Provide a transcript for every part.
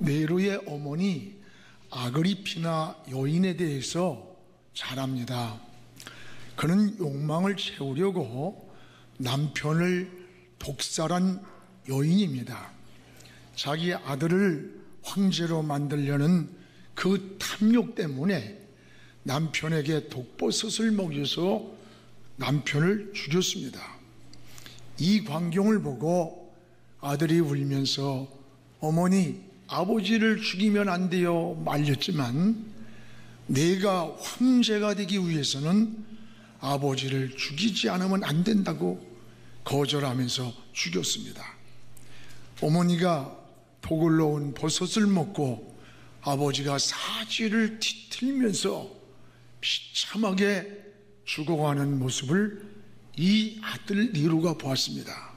네로의 어머니 아그리피나 여인에 대해서 잘 압니다. 그는 욕망을 채우려고 남편을 독살한 여인입니다. 자기 아들을 황제로 만들려는 그 탐욕 때문에 남편에게 독버섯을 먹여서 남편을 죽였습니다. 이 광경을 보고 아들이 울면서 어머니, 아버지를 죽이면 안 돼요 말렸지만 내가 황제가 되기 위해서는 아버지를 죽이지 않으면 안 된다고 거절하면서 죽였습니다. 어머니가 독을 넣은 버섯을 먹고 아버지가 사지를 뒤틀면서 비참하게 죽어가는 모습을 이 아들 네로가 보았습니다.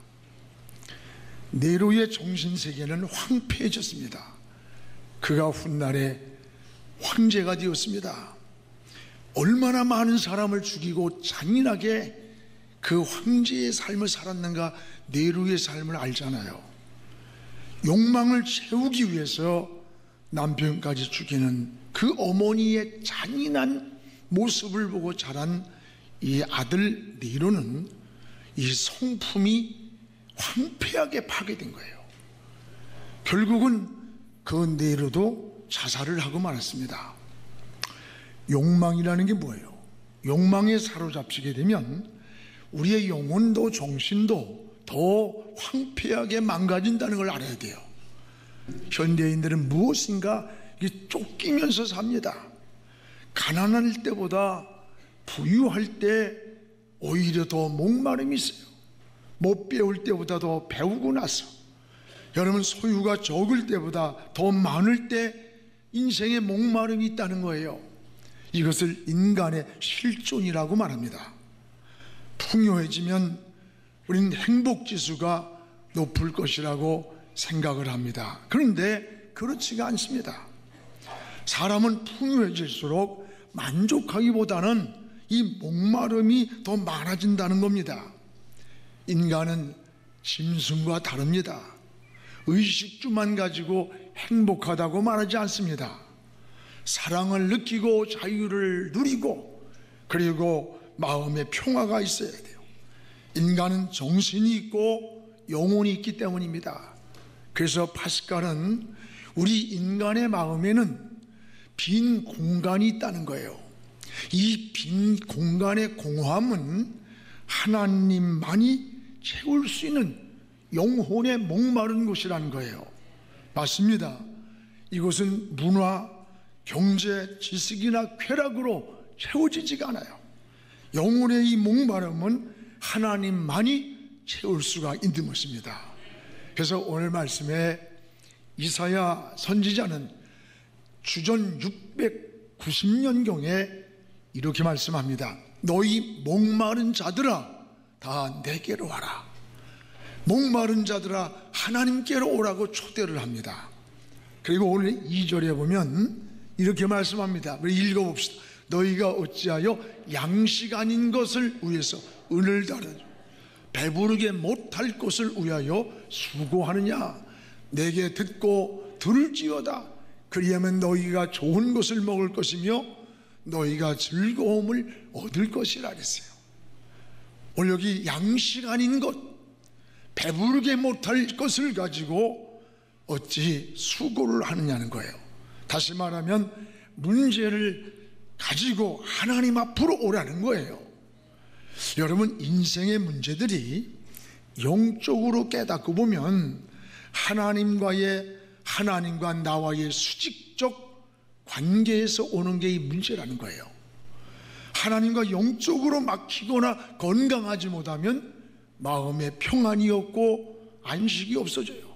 네로의 정신세계는 황폐해졌습니다. 그가 훗날에 황제가 되었습니다. 얼마나 많은 사람을 죽이고 잔인하게 그 황제의 삶을 살았는가 네로의 삶을 알잖아요. 욕망을 채우기 위해서 남편까지 죽이는 그 어머니의 잔인한 모습을 보고 자란 이 아들 네로는 이 성품이 황폐하게 파괴된 거예요. 결국은 그 네로도 자살을 하고 말았습니다. 욕망이라는 게 뭐예요? 욕망에 사로잡히게 되면 우리의 영혼도 정신도 더 황폐하게 망가진다는 걸 알아야 돼요. 현대인들은 무엇인가 쫓기면서 삽니다. 가난할 때보다 부유할 때 오히려 더 목마름이 있어요. 못 배울 때보다 더 배우고 나서, 여러분 소유가 적을 때보다 더 많을 때 인생에 목마름이 있다는 거예요. 이것을 인간의 실존이라고 말합니다. 풍요해지면 우리는 행복지수가 높을 것이라고 생각을 합니다. 그런데 그렇지가 않습니다. 사람은 풍요해질수록 만족하기보다는 이 목마름이 더 많아진다는 겁니다. 인간은 짐승과 다릅니다. 의식주만 가지고 행복하다고 말하지 않습니다. 사랑을 느끼고 자유를 누리고 그리고 마음의 평화가 있어야 돼요. 인간은 정신이 있고 영혼이 있기 때문입니다. 그래서 파스칼은 우리 인간의 마음에는 빈 공간이 있다는 거예요. 이 빈 공간의 공허함은 하나님만이 채울 수 있는 영혼의 목마른 곳이라는 거예요. 맞습니다. 이것은 문화, 경제, 지식이나 쾌락으로 채워지지가 않아요. 영혼의 이 목마름은 하나님만이 채울 수가 있는 것입니다. 그래서 오늘 말씀에 이사야 선지자는 주전 690년경에 이렇게 말씀합니다. 너희 목마른 자들아 다 내게로 와라. 목마른 자들아 하나님께로 오라고 초대를 합니다. 그리고 오늘 2절에 보면 이렇게 말씀합니다. 우리 읽어봅시다. 너희가 어찌하여 양식 아닌 것을 위해서 은을 다르 배부르게 못할 것을 위하여 수고하느냐. 내게 듣고 들을지어다. 그리하면 너희가 좋은 것을 먹을 것이며 너희가 즐거움을 얻을 것이라 그랬어요. 오늘 여기 양식 아닌 것, 배부르게 못할 것을 가지고 어찌 수고를 하느냐는 거예요. 다시 말하면 문제를 가지고 하나님 앞으로 오라는 거예요. 여러분, 인생의 문제들이 영적으로 깨닫고 보면 하나님과 나와의 수직적 관계에서 오는 게 이 문제라는 거예요. 하나님과 영적으로 막히거나 건강하지 못하면 마음에 평안이 없고 안식이 없어져요.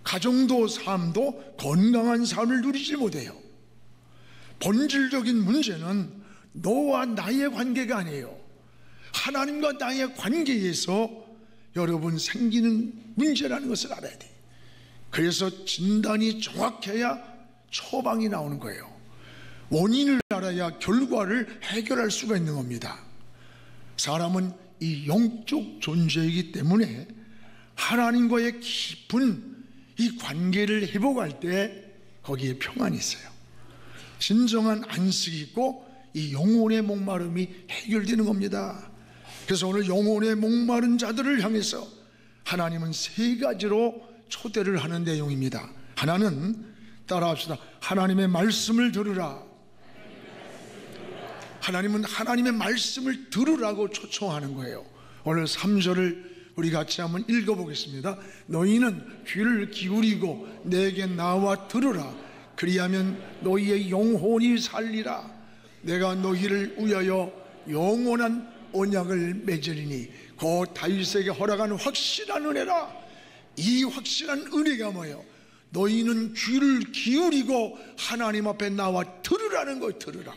가정도 삶도 건강한 삶을 누리지 못해요. 본질적인 문제는 너와 나의 관계가 아니에요. 하나님과 나의 관계에서 여러분 생기는 문제라는 것을 알아야 돼요. 그래서 진단이 정확해야 처방이 나오는 거예요. 원인을 알아야 결과를 해결할 수가 있는 겁니다. 사람은 이 영적 존재이기 때문에 하나님과의 깊은 이 관계를 회복할 때 거기에 평안이 있어요. 진정한 안식이 있고 이 영혼의 목마름이 해결되는 겁니다. 그래서 오늘 영혼의 목마른 자들을 향해서 하나님은 세 가지로 초대를 하는 내용입니다. 하나는, 따라합시다. 하나님의 말씀을 들으라. 하나님은 하나님의 말씀을 들으라고 초청하는 거예요. 오늘 3절을 우리 같이 한번 읽어보겠습니다. 너희는 귀를 기울이고 내게 나와 들으라. 그리하면 너희의 영혼이 살리라. 내가 너희를 위하여 영원한 언약을 맺으리니 곧 다윗에게 허락한 확실한 은혜라. 이 확실한 은혜가 뭐예요? 너희는 귀를 기울이고 하나님 앞에 나와 들으라는 거. 들으라.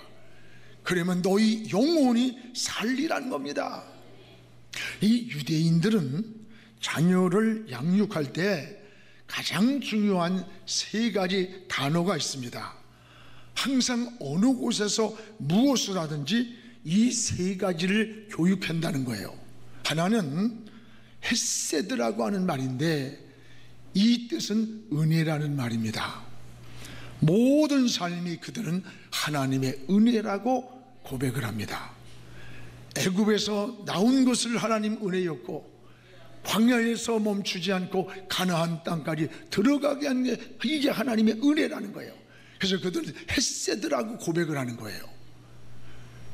그러면 너희 영혼이 살리라는 겁니다. 이 유대인들은 자녀를 양육할 때 가장 중요한 세 가지 단어가 있습니다. 항상 어느 곳에서 무엇을 하든지 이 세 가지를 교육한다는 거예요. 하나는 헤세드라고 하는 말인데 이 뜻은 은혜라는 말입니다. 모든 삶이 그들은 하나님의 은혜라고 고백을 합니다. 애굽에서 나온 것을 하나님 은혜였고 광야에서 멈추지 않고 가나안 땅까지 들어가게 한 게 이게 하나님의 은혜라는 거예요. 그래서 그들은 헤세드라고 고백을 하는 거예요.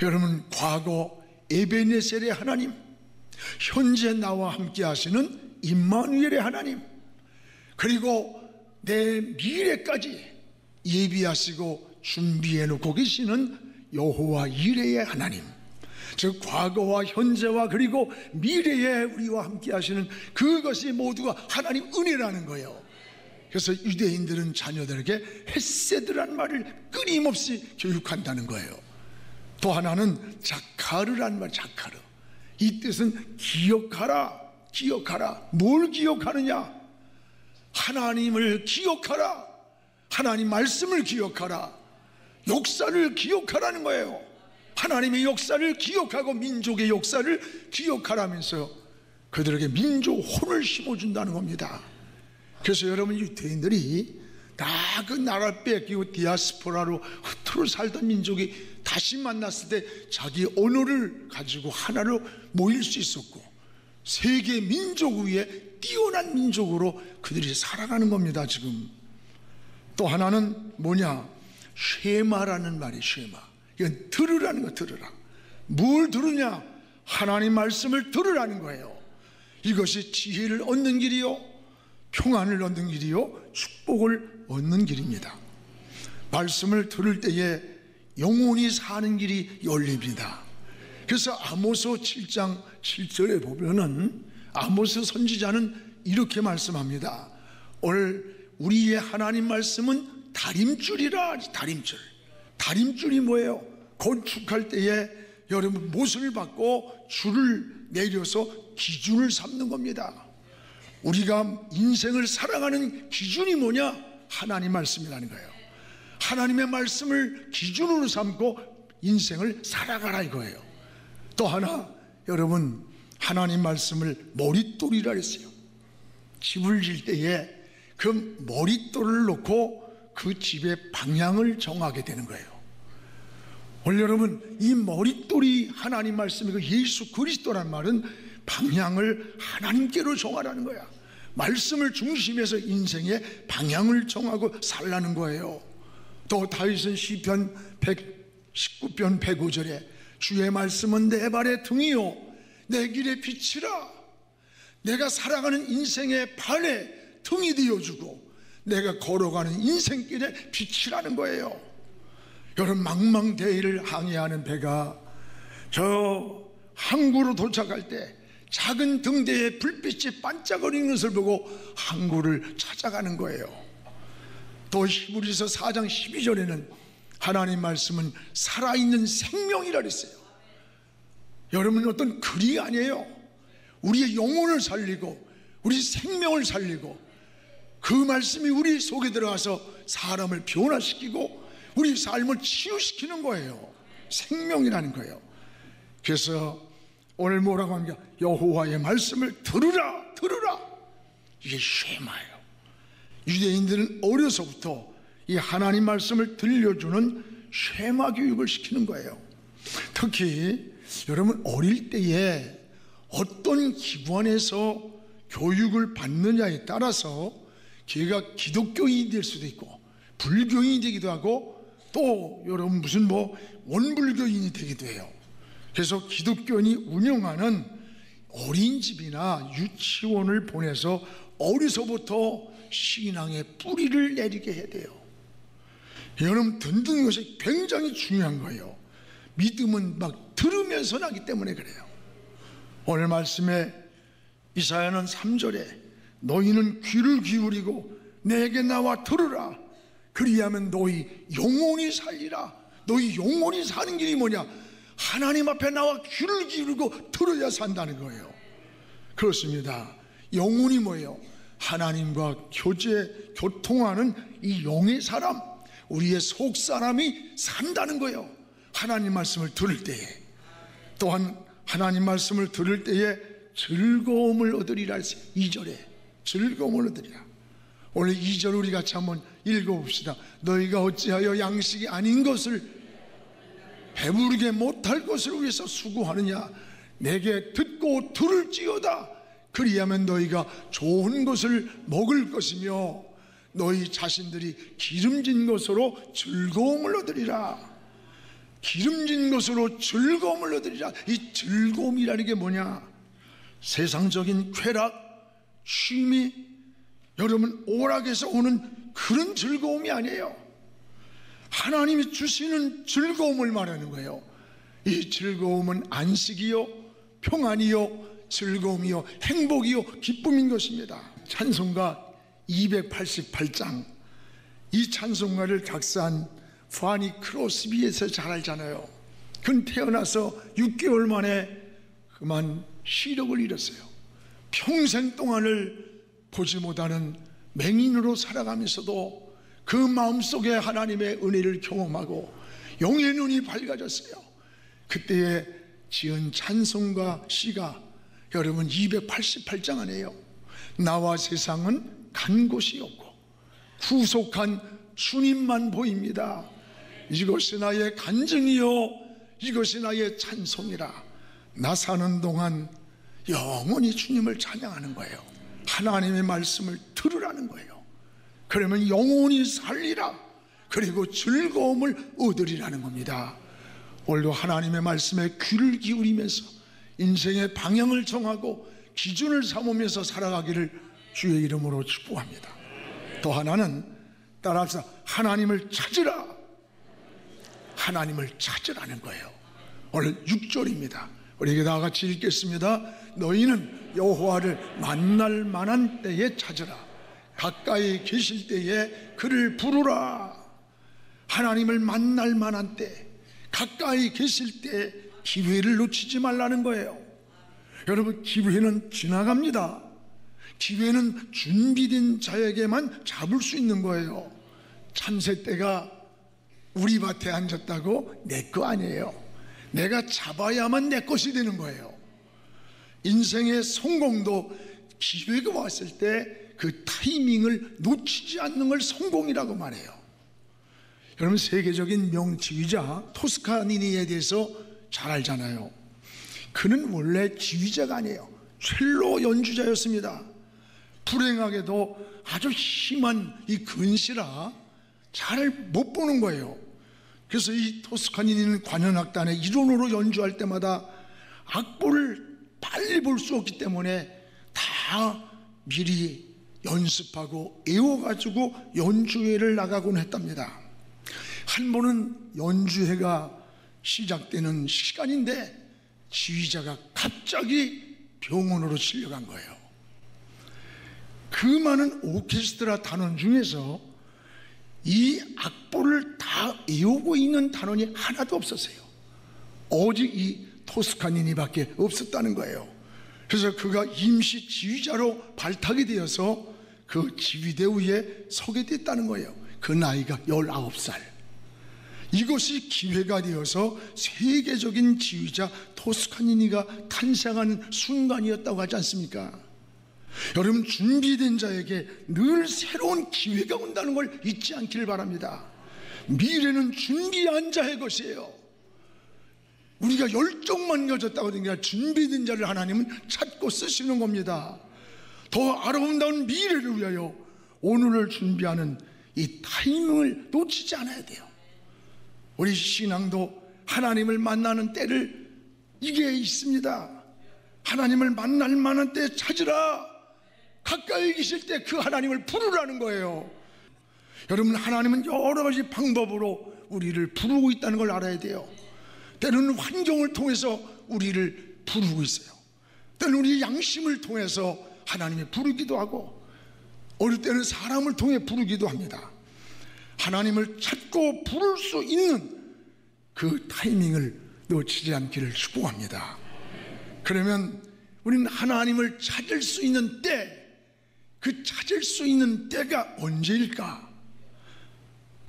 여러분, 과거 에베네셀의 하나님, 현재 나와 함께 하시는 임마누엘의 하나님, 그리고 내 미래까지 예비하시고 준비해 놓고 계시는 여호와 이레의 하나님, 즉 과거와 현재와 그리고 미래에 우리와 함께 하시는 그것이 모두가 하나님 은혜라는 거예요. 그래서 유대인들은 자녀들에게 헤세드란 말을 끊임없이 교육한다는 거예요. 또 하나는 자카르란 말, 자카르. 이 뜻은 기억하라. 기억하라. 뭘 기억하느냐? 하나님을 기억하라. 하나님 말씀을 기억하라. 역사를 기억하라는 거예요. 하나님의 역사를 기억하고 민족의 역사를 기억하라면서 그들에게 민족혼을 심어준다는 겁니다. 그래서 여러분, 유대인들이 다 그 나라를 뺏기고 디아스포라로 흩어져 살던 민족이 다시 만났을 때 자기 언어를 가지고 하나로 모일 수 있었고 세계 민족 위에 뛰어난 민족으로 그들이 살아가는 겁니다. 지금 또 하나는 뭐냐? 쉐마라는 말이 쉐마. 이건 들으라는 거. 들으라. 뭘 들으냐? 하나님 말씀을 들으라는 거예요. 이것이 지혜를 얻는 길이요, 평안을 얻는 길이요, 축복을 얻는 길입니다. 말씀을 들을 때에 영혼이 사는 길이 열립니다. 그래서 아모스 7장 7절에 보면은 아모스 선지자는 이렇게 말씀합니다. 오늘 우리의 하나님 말씀은 다림줄이라. 다림줄. 다림줄이 뭐예요? 건축할 때에 여러분 못을 받고 줄을 내려서 기준을 삼는 겁니다. 우리가 인생을 살아가는 기준이 뭐냐? 하나님 말씀이라는 거예요. 하나님의 말씀을 기준으로 삼고 인생을 살아가라 이거예요. 또 하나, 여러분, 하나님 말씀을 머릿돌이라 했어요. 집을 질 때에 그 머릿돌을 놓고 그 집의 방향을 정하게 되는 거예요. 오늘 여러분, 이 머릿돌이 하나님 말씀이고 예수 그리스도란 말은 방향을 하나님께로 정하라는 거야. 말씀을 중심에서 인생의 방향을 정하고 살라는 거예요. 또 다윗은 시편 119편 105절에 주의 말씀은 내 발의 등이요 내 길의 빛이라. 내가 살아가는 인생의 발에 등이 되어주고 내가 걸어가는 인생길의 빛이라는 거예요. 여러분, 망망대해를 항해하는 배가 저 항구로 도착할 때 작은 등대에 불빛이 반짝거리는 것을 보고 항구를 찾아가는 거예요. 또 히브리서 4장 12절에는 하나님 말씀은 살아있는 생명이라 그랬어요. 여러분, 어떤 글이 아니에요. 우리의 영혼을 살리고 우리 생명을 살리고 그 말씀이 우리 속에 들어가서 사람을 변화시키고 우리 삶을 치유시키는 거예요. 생명이라는 거예요. 그래서 오늘 뭐라고 합니까? 여호와의 말씀을 들으라. 들으라. 이게 쉐마예요. 유대인들은 어려서부터 이 하나님 말씀을 들려주는 쉐마 교육을 시키는 거예요. 특히 여러분 어릴 때에 어떤 기관에서 교육을 받느냐에 따라서 걔가 기독교인이 될 수도 있고 불교인이 되기도 하고 또 여러분 무슨 원불교인이 되기도 해요. 그래서 기독교인이 운영하는 어린이집이나 유치원을 보내서 어려서부터 신앙의 뿌리를 내리게 해야 돼요. 여러분 듣는 것이 굉장히 중요한 거예요. 믿음은 막 들으면서 나기 때문에 그래요. 오늘 말씀에 이사야는 3절에 너희는 귀를 기울이고 내게 나와 들으라. 그리하면 너희 영혼이 살리라. 너희 영혼이 사는 길이 뭐냐? 하나님 앞에 나와 귀를 기울이고 들어야 산다는 거예요. 그렇습니다. 영혼이 뭐예요? 하나님과 교통하는 이 영의 사람, 우리의 속 사람이 산다는 거예요. 하나님 말씀을 들을 때에, 또한 하나님 말씀을 들을 때에 즐거움을 얻으리라 했어요. 2절에 즐거움을 얻으리라. 오늘 2절 우리 같이 한번 읽어봅시다. 너희가 어찌하여 양식이 아닌 것을 배부르게 못할 것을 위해서 수고하느냐? 내게 듣고 들을지어다. 그리하면 너희가 좋은 것을 먹을 것이며 너희 자신들이 기름진 것으로 즐거움을 얻으리라. 기름진 것으로 즐거움을 얻으리라. 이 즐거움이라는 게 뭐냐? 세상적인 쾌락, 쉼이 여러분 오락에서 오는 그런 즐거움이 아니에요. 하나님이 주시는 즐거움을 말하는 거예요. 이 즐거움은 안식이요, 평안이요, 즐거움이요, 행복이요, 기쁨인 것입니다. 찬송가 288장, 이 찬송가를 작사한 파니 크로스비에서 잘 알잖아요. 그는 태어나서 6개월 만에 그만 시력을 잃었어요. 평생 동안을 보지 못하는 맹인으로 살아가면서도 그 마음속에 하나님의 은혜를 경험하고 영의 눈이 밝아졌어요. 그때에 지은 찬송가 시가 여러분 288장 안에요. 나와 세상은 간 곳이 없고 구속한 주님만 보입니다. 이것이 나의 간증이요 이것이 나의 찬송이라. 나 사는 동안 영원히 주님을 찬양하는 거예요. 하나님의 말씀을 들으라는 거예요. 그러면 영원히 살리라. 그리고 즐거움을 얻으리라는 겁니다. 오늘도 하나님의 말씀에 귀를 기울이면서 인생의 방향을 정하고 기준을 삼으면서 살아가기를 주의 이름으로 축복합니다. 또 하나는 따라서 하나님을 찾으라. 하나님을 찾으라는 거예요. 오늘 6절입니다. 우리 다 같이 읽겠습니다. 너희는 여호와를 만날 만한 때에 찾으라. 가까이 계실 때에 그를 부르라. 하나님을 만날 만한 때, 가까이 계실 때 기회를 놓치지 말라는 거예요. 여러분, 기회는 지나갑니다. 기회는 준비된 자에게만 잡을 수 있는 거예요. 참새떼가 우리 밭에 앉았다고 내 거 아니에요. 내가 잡아야만 내 것이 되는 거예요. 인생의 성공도 기회가 왔을 때 그 타이밍을 놓치지 않는 걸 성공이라고 말해요. 여러분, 세계적인 명지휘자 토스카니니에 대해서 잘 알잖아요. 그는 원래 지휘자가 아니에요. 첼로 연주자였습니다. 불행하게도 아주 심한 이 근시라 잘 못 보는 거예요. 그래서 이 토스카니니는 관현악단의 일원으로 연주할 때마다 악보를 빨리 볼 수 없기 때문에 다 미리 연습하고 외워가지고 연주회를 나가곤 했답니다. 한 번은 연주회가 시작되는 시간인데 지휘자가 갑자기 병원으로 실려간 거예요. 그 많은 오케스트라 단원 중에서 이 악보를 다 외우고 있는 단원이 하나도 없었어요. 오직 이 토스카니니밖에 없었다는 거예요. 그래서 그가 임시 지휘자로 발탁이 되어서 그 지휘대 위에 서게 됐다는 거예요. 그 나이가 19살. 이것이 기회가 되어서 세계적인 지휘자 토스카니니가 탄생하는 순간이었다고 하지 않습니까? 여러분, 준비된 자에게 늘 새로운 기회가 온다는 걸 잊지 않기를 바랍니다. 미래는 준비한 자의 것이에요. 우리가 열정만 가졌다고 하는 게 아니라 준비된 자를 하나님은 찾고 쓰시는 겁니다. 더 아름다운 미래를 위하여 오늘을 준비하는 이 타이밍을 놓치지 않아야 돼요. 우리 신앙도 하나님을 만나는 때를 이게 있습니다. 하나님을 만날 만한 때 찾으라. 가까이 계실 때 그 하나님을 부르라는 거예요. 여러분, 하나님은 여러 가지 방법으로 우리를 부르고 있다는 걸 알아야 돼요. 때로는 환경을 통해서 우리를 부르고 있어요. 때로는 우리 양심을 통해서 하나님이 부르기도 하고, 어릴 때는 사람을 통해 부르기도 합니다. 하나님을 찾고 부를 수 있는 그 타이밍을 놓치지 않기를 축복합니다. 그러면 우리는 하나님을 찾을 수 있는 때, 그 찾을 수 있는 때가 언제일까?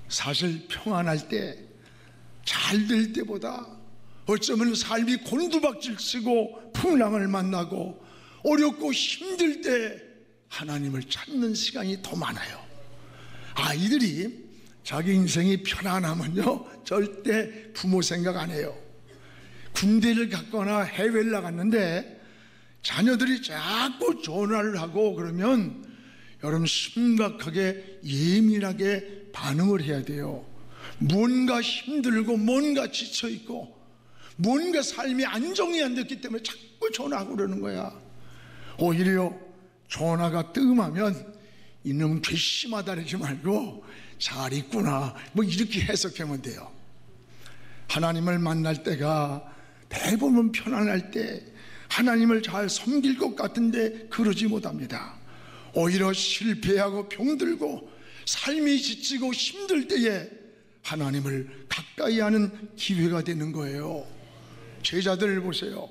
사실 평안할 때, 잘 될 때보다 어쩌면 삶이 곤두박질치고 풍랑을 만나고 어렵고 힘들 때 하나님을 찾는 시간이 더 많아요. 아이들이 자기 인생이 편안하면요, 절대 부모 생각 안 해요. 군대를 갔거나 해외를 나갔는데 자녀들이 자꾸 전화를 하고 그러면 여러분, 심각하게 예민하게 반응을 해야 돼요. 뭔가 힘들고 뭔가 지쳐있고 뭔가 삶이 안정이 안 됐기 때문에 자꾸 전화하고 그러는 거야. 오히려 전화가 뜸하면 이놈 괘씸하다 그러지 말고 잘 있구나, 뭐 이렇게 해석하면 돼요. 하나님을 만날 때가 대부분 편안할 때, 하나님을 잘 섬길 것 같은데 그러지 못합니다. 오히려 실패하고 병들고 삶이 지치고 힘들 때에 하나님을 가까이 하는 기회가 되는 거예요. 제자들을 보세요.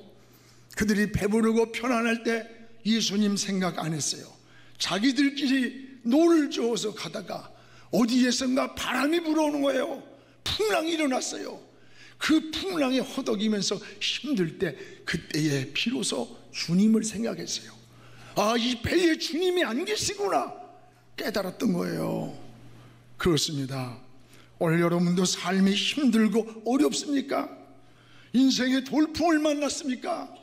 그들이 배부르고 편안할 때 예수님 생각 안 했어요. 자기들끼리 노를 저어서 가다가 어디에선가 바람이 불어오는 거예요. 풍랑이 일어났어요. 그 풍랑에 허덕이면서 힘들 때, 그때에 비로소 주님을 생각했어요. 아, 이 배에 주님이 안 계시구나 깨달았던 거예요. 그렇습니다. 오늘 여러분도 삶이 힘들고 어렵습니까? 인생의 돌풍을 만났습니까?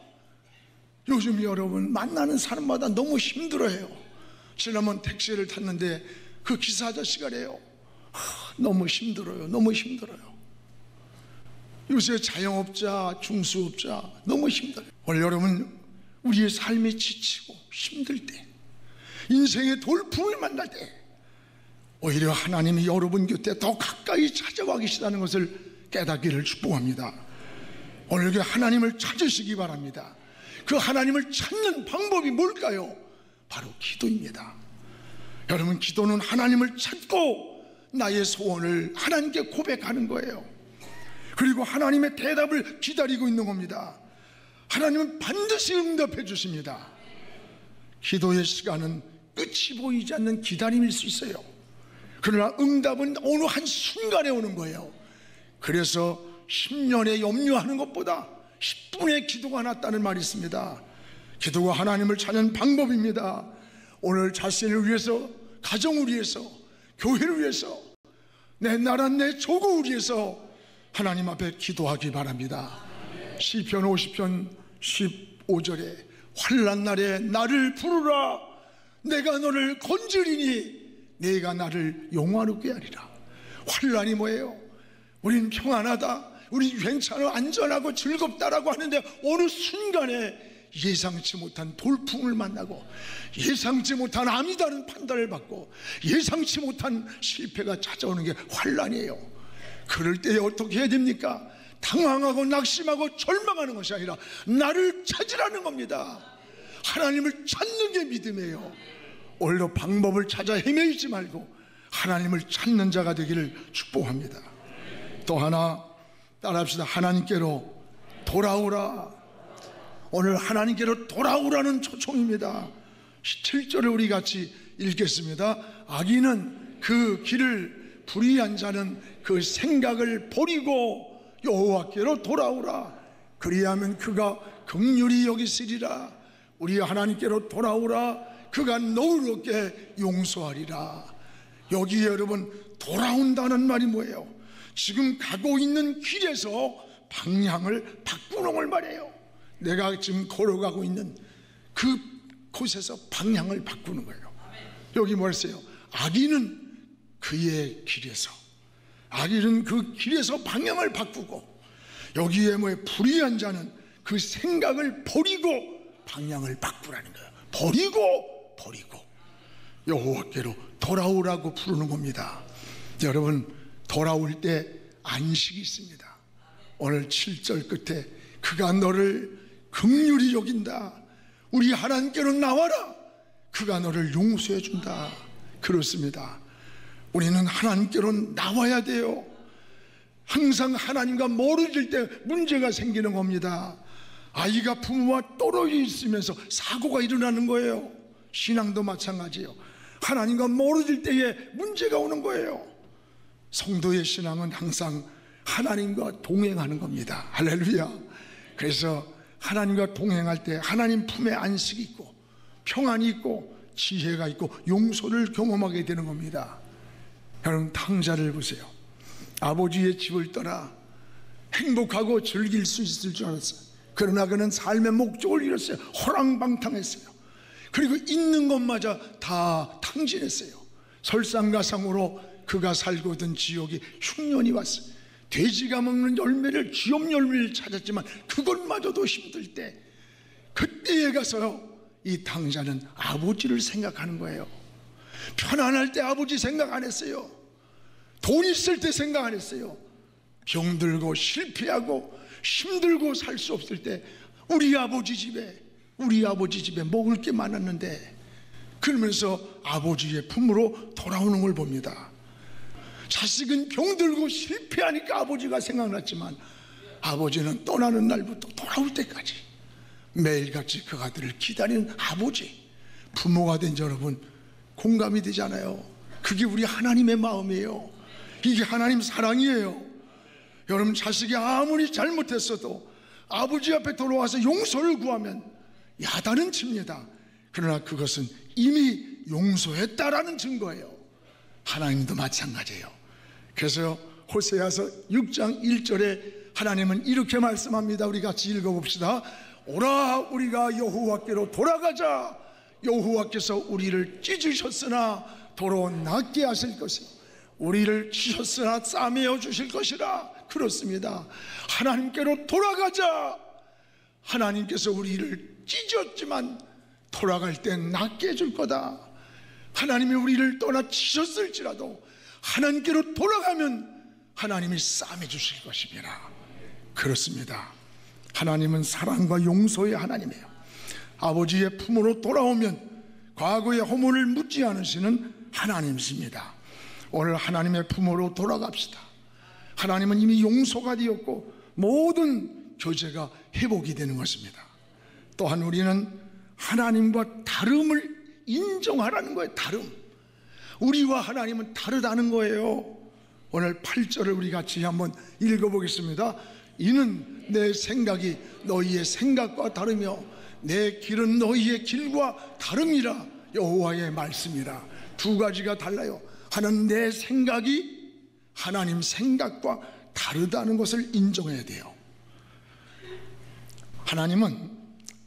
요즘 여러분 만나는 사람마다 너무 힘들어해요. 지난번 택시를 탔는데 그 기사 아저씨가 그래요. 너무 힘들어요. 너무 힘들어요. 요새 자영업자, 중수업자 너무 힘들어요. 오늘 여러분, 우리의 삶이 지치고 힘들 때, 인생의 돌풍을 만날 때 오히려 하나님이 여러분 곁에 더 가까이 찾아와 계시다는 것을 깨닫기를 축복합니다. 오늘 그 하나님을 찾으시기 바랍니다. 그 하나님을 찾는 방법이 뭘까요? 바로 기도입니다. 여러분, 기도는 하나님을 찾고 나의 소원을 하나님께 고백하는 거예요. 그리고 하나님의 대답을 기다리고 있는 겁니다. 하나님은 반드시 응답해 주십니다. 기도의 시간은 끝이 보이지 않는 기다림일 수 있어요. 그러나 응답은 어느 한순간에 오는 거예요. 그래서 10년에 염려하는 것보다 10분의 기도가 낫다는 말이 있습니다. 기도가 하나님을 찾는 방법입니다. 오늘 자신을 위해서, 가정을 위해서, 교회를 위해서, 내 나라, 내 조국을 위해서 하나님 앞에 기도하기 바랍니다. 시편 50편 15절에 환난 날에 나를 부르라, 내가 너를 건지리니 내가 나를 영화롭게 하리라. 환난이 뭐예요? 우린 평안하다, 우리 괜찮아, 안전하고 즐겁다라고 하는데 어느 순간에 예상치 못한 돌풍을 만나고 예상치 못한 아니다는 판단을 받고 예상치 못한 실패가 찾아오는 게 환난이에요. 그럴 때 어떻게 해야 됩니까? 당황하고 낙심하고 절망하는 것이 아니라 나를 찾으라는 겁니다. 하나님을 찾는 게 믿음이에요. 오늘도 방법을 찾아 헤매이지 말고 하나님을 찾는 자가 되기를 축복합니다. 또 하나 따라합시다. 하나님께로 돌아오라. 오늘 하나님께로 돌아오라는 초청입니다. 7절을 우리 같이 읽겠습니다. 악인은 그 길을, 불의한 자는 그 생각을 버리고 여호와께로 돌아오라. 그리하면 그가 긍휼히 여기시리라. 우리 하나님께로 돌아오라. 그가 너그럽게 용서하리라. 여기 여러분, 돌아온다는 말이 뭐예요? 지금 가고 있는 길에서 방향을 바꾸는 걸 말해요. 내가 지금 걸어가고 있는 그 곳에서 방향을 바꾸는 거예요. 여기 뭐랬어요? 악인은 그의 길에서, 악인은 그 길에서 방향을 바꾸고, 여기에 불의한 자는 그 생각을 버리고 방향을 바꾸라는 거예요. 버리고 여호와께로 돌아오라고 부르는 겁니다. 여러분, 돌아올 때 안식이 있습니다. 오늘 7절 끝에 그가 너를 긍휼히 여긴다. 우리 하나님께로 나와라. 그가 너를 용서해 준다. 그렇습니다. 우리는 하나님께로 나와야 돼요. 항상 하나님과 멀어질 때 문제가 생기는 겁니다. 아이가 부모와 떨어져 있으면서 사고가 일어나는 거예요. 신앙도 마찬가지예요. 하나님과 멀어질 때에 문제가 오는 거예요. 성도의 신앙은 항상 하나님과 동행하는 겁니다. 할렐루야. 그래서 하나님과 동행할 때 하나님 품에 안식이 있고 평안이 있고 지혜가 있고 용서를 경험하게 되는 겁니다. 여러분, 탕자를 보세요. 아버지의 집을 떠나 행복하고 즐길 수 있을 줄 알았어요. 그러나 그는 삶의 목적을 잃었어요. 호랑방탕했어요. 그리고 있는 것마저 다 탕진했어요. 설상가상으로 그가 살고 있던 지역이 흉년이 왔어요. 돼지가 먹는 열매를, 쥐염 열매를 찾았지만 그것마저도 힘들 때, 그때에 가서 이 탕자는 아버지를 생각하는 거예요. 편안할 때 아버지 생각 안 했어요. 돈 있을 때 생각 안 했어요. 병들고 실패하고 힘들고 살 수 없을 때 우리 아버지 집에 먹을 게 많았는데, 그러면서 아버지의 품으로 돌아오는 걸 봅니다. 자식은 병들고 실패하니까 아버지가 생각났지만 아버지는 떠나는 날부터 돌아올 때까지 매일같이 그 아들을 기다리는 아버지. 부모가 된 여러분, 공감이 되잖아요. 그게 우리 하나님의 마음이에요. 이게 하나님 사랑이에요. 여러분, 자식이 아무리 잘못했어도 아버지 앞에 돌아와서 용서를 구하면 야단은 칩니다. 그러나 그것은 이미 용서했다라는 증거예요. 하나님도 마찬가지예요. 그래서 호세아서 6장 1절에 하나님은 이렇게 말씀합니다. 우리 같이 읽어봅시다. 오라, 우리가 여호와께로 돌아가자. 여호와께서 우리를 찢으셨으나 도로 낫게 하실 것이요, 우리를 치셨으나 싸매어 주실 것이라. 그렇습니다. 하나님께로 돌아가자. 하나님께서 우리를 찢었지만 돌아갈 땐 낫게 해줄 거다. 하나님이 우리를 떠나 치셨을지라도 하나님께로 돌아가면 하나님이 싸매 주실 것입니다. 그렇습니다. 하나님은 사랑과 용서의 하나님이에요. 아버지의 품으로 돌아오면 과거의 허물을 묻지 않으시는 하나님이십니다. 오늘 하나님의 품으로 돌아갑시다. 하나님은 이미 용서가 되었고 모든 교제가 회복이 되는 것입니다. 또한 우리는 하나님과 다름을 인정하라는 거예요. 다름. 우리와 하나님은 다르다는 거예요. 오늘 8절을 우리 같이 한번 읽어보겠습니다. 이는 내 생각이 너희의 생각과 다르며 내 길은 너희의 길과 다름이라. 여호와의 말씀이라. 두 가지가 달라요. 하나는 내 생각이 하나님 생각과 다르다는 것을 인정해야 돼요. 하나님은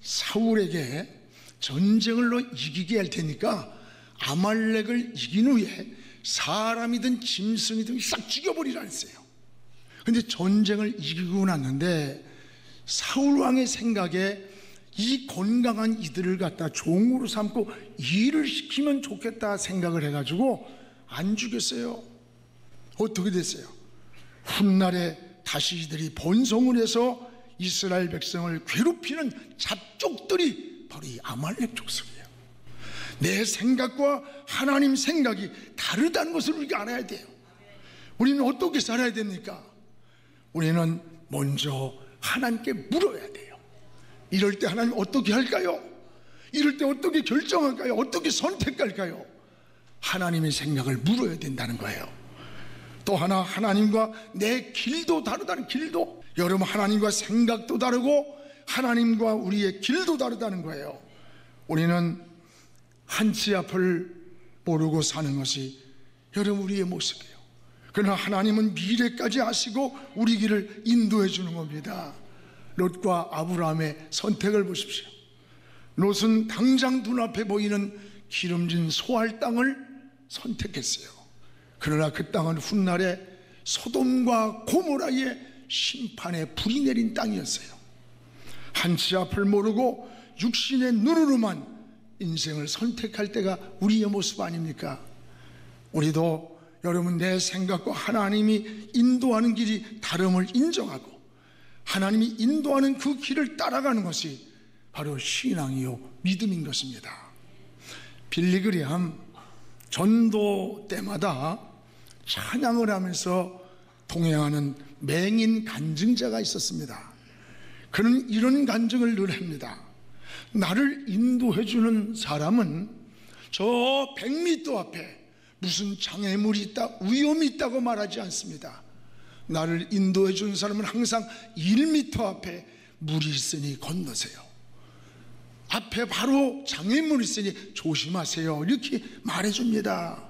사울에게 전쟁을 이기게 할 테니까 아말렉을 이긴 후에 사람이든 짐승이든 싹 죽여버리라 했어요. 근데 전쟁을 이기고 났는데 사울 왕의 생각에 이 건강한 이들을 갖다 종으로 삼고 일을 시키면 좋겠다 생각을 해가지고 안 죽였어요. 어떻게 됐어요? 훗날에 다시 이들이 번성을 해서 이스라엘 백성을 괴롭히는 잡족들이 바로 이 아말렉 족속이에요. 내 생각과 하나님 생각이 다르다는 것을 우리가 알아야 돼요. 우리는 어떻게 살아야 됩니까? 우리는 먼저 하나님께 물어야 돼요. 이럴 때 하나님 어떻게 할까요? 이럴 때 어떻게 결정할까요? 어떻게 선택할까요? 하나님의 생각을 물어야 된다는 거예요. 또 하나, 하나님과 내 길도 다르다는 길도. 여러분, 하나님과 생각도 다르고 하나님과 우리의 길도 다르다는 거예요. 우리는 한치 앞을 모르고 사는 것이 여러분 우리의 모습이에요. 그러나 하나님은 미래까지 아시고 우리 길을 인도해 주는 겁니다. 롯과 아브라함의 선택을 보십시오. 롯은 당장 눈앞에 보이는 기름진 소알 땅을 선택했어요. 그러나 그 땅은 훗날에 소돔과 고모라의 심판의 불이 내린 땅이었어요. 한치 앞을 모르고 육신의 눈으로만 인생을 선택할 때가 우리의 모습 아닙니까? 우리도 여러분 내 생각과 하나님이 인도하는 길이 다름을 인정하고 하나님이 인도하는 그 길을 따라가는 것이 바로 신앙이요 믿음인 것입니다. 빌리 그레함 전도 때마다 찬양을 하면서 동행하는 맹인 간증자가 있었습니다. 그는 이런 간증을 늘 합니다. 나를 인도해 주는 사람은 저 100m 앞에 무슨 장애물이 있다, 위험이 있다고 말하지 않습니다. 나를 인도해 주는 사람은 항상 1m 앞에 물이 있으니 건너세요. 앞에 바로 장애물이 있으니 조심하세요. 이렇게 말해줍니다.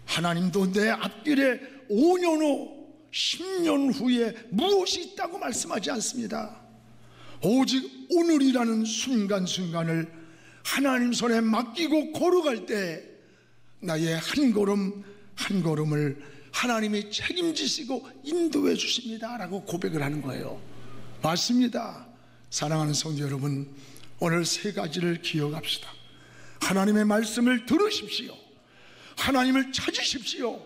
하나님도 내 앞길에 5년 후, 10년 후에 무엇이 있다고 말씀하지 않습니다. 오직 오늘이라는 순간순간을 하나님 손에 맡기고 걸어갈 때 나의 한 걸음 한 걸음을 하나님이 책임지시고 인도해 주십니다 라고 고백을 하는 거예요. 맞습니다. 사랑하는 성도 여러분, 오늘 세 가지를 기억합시다. 하나님의 말씀을 들으십시오. 하나님을 찾으십시오.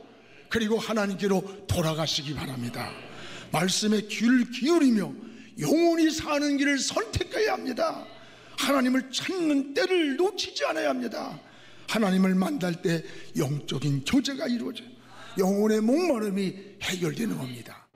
그리고 하나님께로 돌아가시기 바랍니다. 말씀에 귀를 기울이며 영원히 사는 길을 선택해야 합니다. 하나님을 찾는 때를 놓치지 않아야 합니다. 하나님을 만날 때 영적인 교제가 이루어져요. 영혼의 목마름이 해결되는 겁니다.